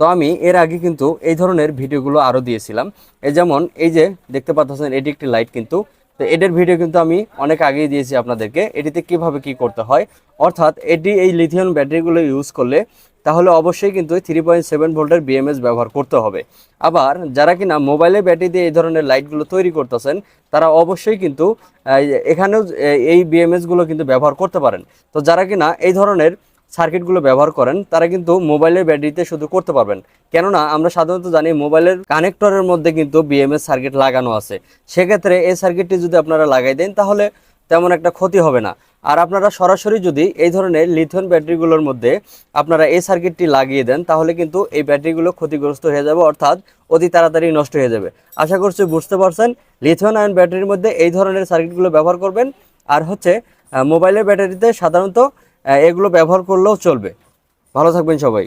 তো আমি এর আগে কিন্তু এই ধরনের ভিডিওগুলো আরও দিয়েছিলাম। যেমন এই যে দেখতে পাচ্ছেন এটি একটি লাইট কিন্তু, তো এটার ভিডিও কিন্তু আমি অনেক আগেই দিয়েছি আপনাদেরকে, এটিতে কিভাবে কি করতে হয়। অর্থাৎ এটি এই লিথিয়াম ব্যাটারিগুলো ইউজ করলে তাহলে অবশ্যই কিন্তু 3.7 ভোল্টের বিএমএস ব্যবহার করতে হবে। আবার যারা কিনা মোবাইলের ব্যাটারি দিয়ে এই ধরনের লাইটগুলো তৈরি করতেছেন তারা অবশ্যই কিন্তু এখানেও এই বিএমএসগুলো কিন্তু ব্যবহার করতে পারেন। তো যারা কিনা এই ধরনের সার্কিটগুলো ব্যবহার করেন তারা কিন্তু মোবাইলের ব্যাটারিতে শুধু করতে পারবেন, কেননা আমরা সাধারণত জানি মোবাইলের কানেক্টরের মধ্যে কিন্তু বিএমএস সার্কিট লাগানো আছে। সেক্ষেত্রে এই সার্কিটটি যদি আপনারা লাগাই দেন তাহলে তেমন একটা ক্ষতি হবে না। আর আপনারা সরাসরি যদি এই ধরনের লিথিয়াম ব্যাটারিগুলোর মধ্যে আপনারা এই সার্কিটটি লাগিয়ে দেন তাহলে কিন্তু এই ব্যাটারিগুলো ক্ষতিগ্রস্ত হয়ে যাবে, অর্থাৎ অতি তাড়াতাড়ি নষ্ট হয়ে যাবে। আশা করছি বুঝতে পারছেন। লিথিয়াম আয়ন ব্যাটারির মধ্যে এই ধরনের সার্কিটগুলো ব্যবহার করবেন। আর হচ্ছে মোবাইলের ব্যাটারিতে সাধারণত এগুলো ব্যবহার করলেও চলবে। ভালো থাকবেন সবাই।